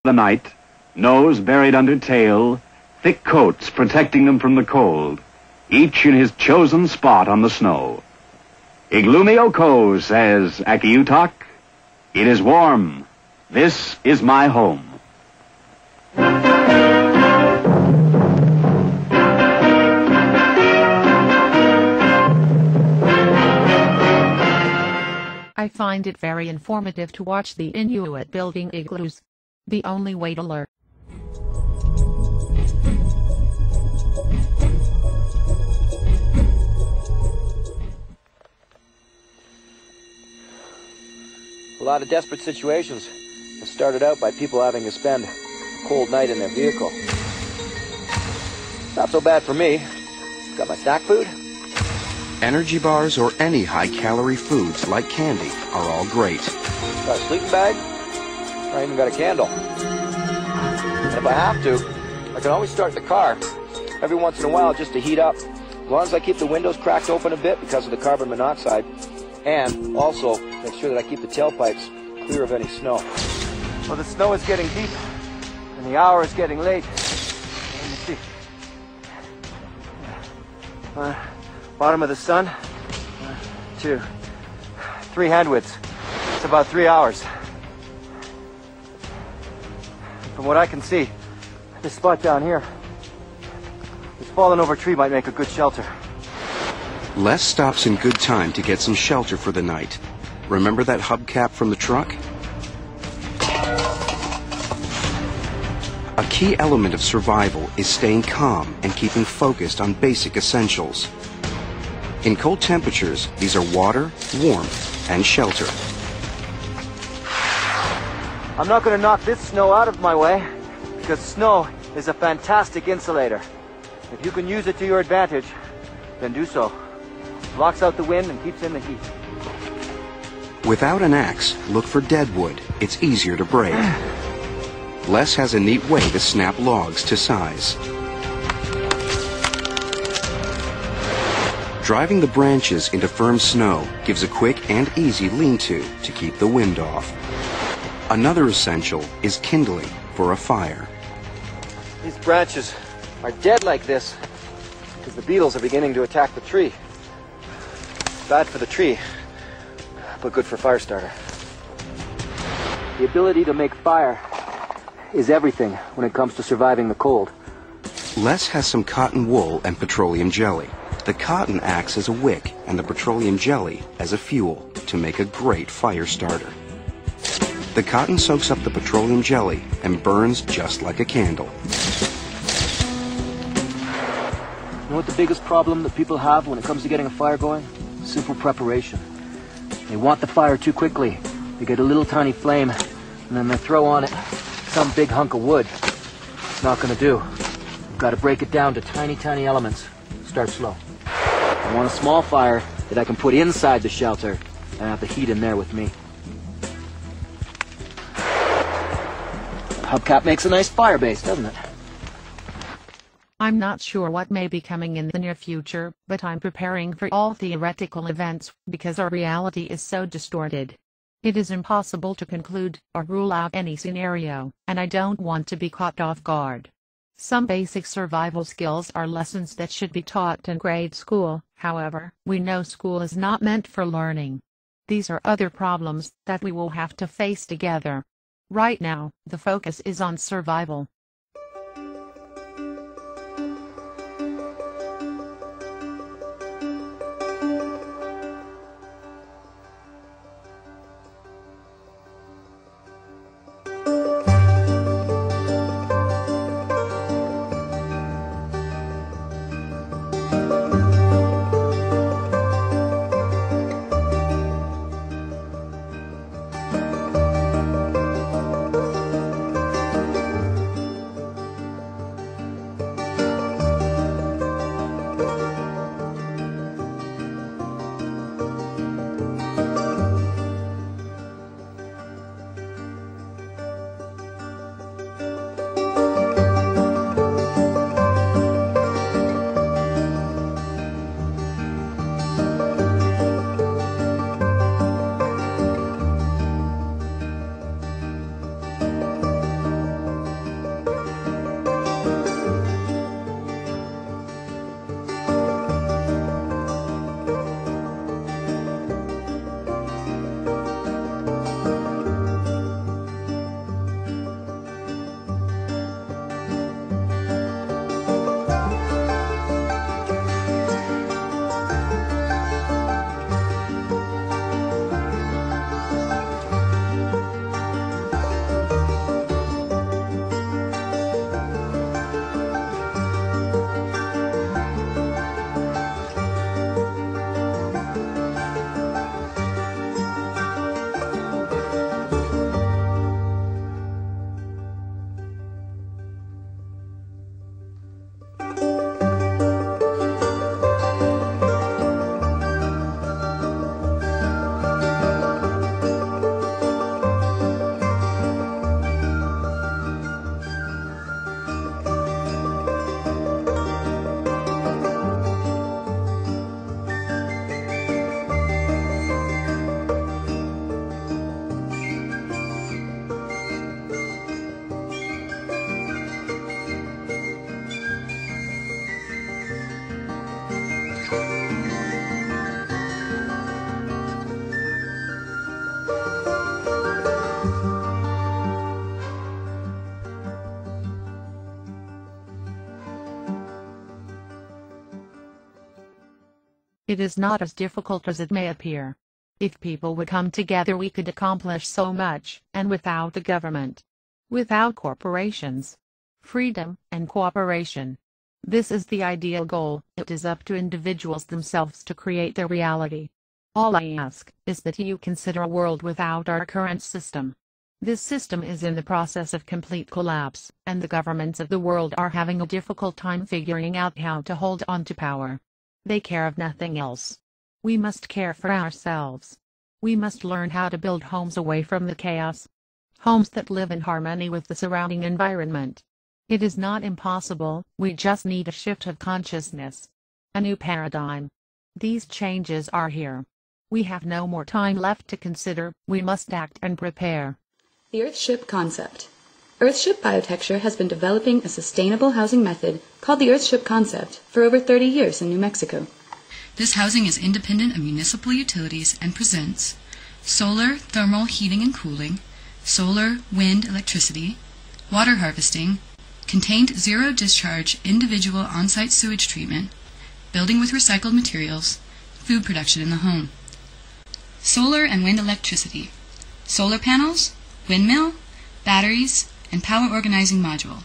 the night, nose buried under tail, thick coats protecting them from the cold, each in his chosen spot on the snow. Iglumioko, says Akiutok, it is warm. This is my home. I find it very informative to watch the Inuit building igloos. The only way to learn. A lot of desperate situations have started out by people having to spend a cold night in their vehicle. Not so bad for me. Got my snack food. Energy bars or any high-calorie foods like candy are all great. Got a sleeping bag. I even got a candle. And if I have to, I can always start the car every once in a while just to heat up. As long as I keep the windows cracked open a bit because of the carbon monoxide, and also make sure that I keep the tailpipes clear of any snow. Well, the snow is getting deep, and the hour is getting late. Let me see. Bottom of the sun, 2, 3 hand widths. It's about 3 hours. From what I can see, this spot down here, this fallen over tree might make a good shelter. Les stops in good time to get some shelter for the night. Remember that hubcap from the truck? A key element of survival is staying calm and keeping focused on basic essentials. In cold temperatures, these are water, warmth, and shelter. I'm not going to knock this snow out of my way, because snow is a fantastic insulator. If you can use it to your advantage, then do so. It blocks out the wind and keeps in the heat. Without an axe, look for dead wood. It's easier to break. Les has a neat way to snap logs to size. Driving the branches into firm snow gives a quick and easy lean-to to keep the wind off. Another essential is kindling for a fire. These branches are dead like this because the beetles are beginning to attack the tree. Bad for the tree, but good for fire starter. The ability to make fire is everything when it comes to surviving the cold. Les has some cotton wool and petroleum jelly. The cotton acts as a wick and the petroleum jelly as a fuel to make a great fire starter. The cotton soaks up the petroleum jelly and burns just like a candle. You know what the biggest problem that people have when it comes to getting a fire going? Simple preparation. They want the fire too quickly. They get a little tiny flame and then they throw on it some big hunk of wood. It's not going to do. You've got to break it down to tiny, tiny elements. Start slow. I want a small fire that I can put inside the shelter and have the heat in there with me. The hubcap makes a nice fire base, doesn't it? I'm not sure what may be coming in the near future, but I'm preparing for all theoretical events because our reality is so distorted. It is impossible to conclude or rule out any scenario, and I don't want to be caught off guard. Some basic survival skills are lessons that should be taught in grade school. However, we know school is not meant for learning. These are other problems that we will have to face together. Right now, the focus is on survival. It is not as difficult as it may appear. If people would come together, we could accomplish so much, and without the government. Without corporations. Freedom and cooperation. This is the ideal goal. It is up to individuals themselves to create their reality. All I ask is that you consider a world without our current system. This system is in the process of complete collapse, and the governments of the world are having a difficult time figuring out how to hold on to power. They care of nothing else. We must care for ourselves. We must learn how to build homes away from the chaos. Homes that live in harmony with the surrounding environment. It is not impossible, we just need a shift of consciousness. A new paradigm. These changes are here. We have no more time left to consider, we must act and prepare. The Earthship concept. Earthship biotecture has been developing a sustainable housing method called the Earthship concept for over 30 years in New Mexico. This housing is independent of municipal utilities and presents solar thermal heating and cooling, solar wind electricity, water harvesting, contained zero discharge individual on-site sewage treatment, building with recycled materials, food production in the home. Solar and wind electricity, solar panels, windmill, batteries, and power organizing module.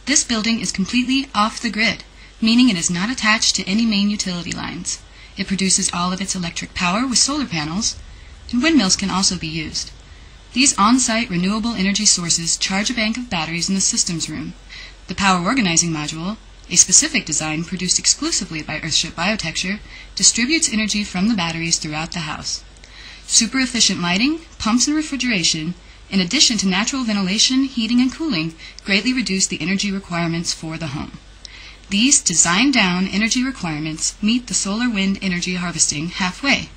This building is completely off the grid, meaning it is not attached to any main utility lines. It produces all of its electric power with solar panels, and windmills can also be used. These on-site renewable energy sources charge a bank of batteries in the systems room. The power organizing module, a specific design produced exclusively by Earthship Biotecture, distributes energy from the batteries throughout the house. Super efficient lighting, pumps, and refrigeration, in addition to natural ventilation, heating, and cooling, greatly reduce the energy requirements for the home. These designed-down energy requirements meet the solar wind energy harvesting halfway.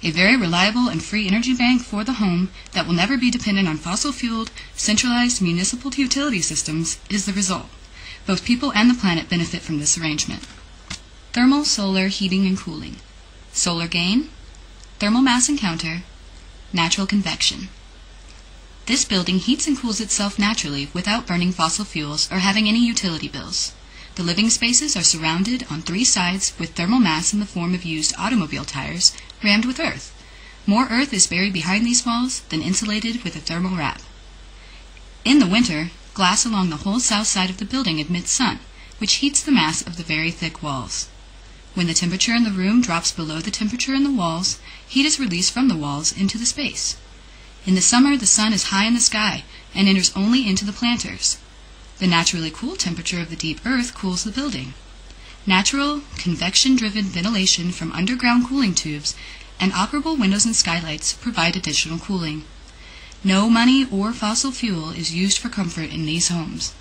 A very reliable and free energy bank for the home that will never be dependent on fossil-fueled, centralized municipal utility systems is the result. Both people and the planet benefit from this arrangement. Thermal solar heating and cooling. Solar gain, thermal mass encounter, natural convection. This building heats and cools itself naturally without burning fossil fuels or having any utility bills. The living spaces are surrounded on 3 sides with thermal mass in the form of used automobile tires rammed with earth. More earth is buried behind these walls than insulated with a thermal wrap. In the winter, glass along the whole south side of the building admits sun, which heats the mass of the very thick walls. When the temperature in the room drops below the temperature in the walls, heat is released from the walls into the space. In the summer, the sun is high in the sky and enters only into the planters. The naturally cool temperature of the deep earth cools the building. Natural, convection-driven ventilation from underground cooling tubes and operable windows and skylights provide additional cooling. No money or fossil fuel is used for comfort in these homes.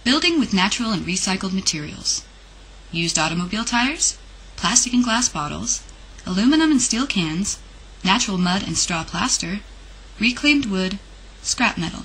Building with natural and recycled materials. Used automobile tires, plastic and glass bottles, aluminum and steel cans, natural mud and straw plaster, reclaimed wood, scrap metal.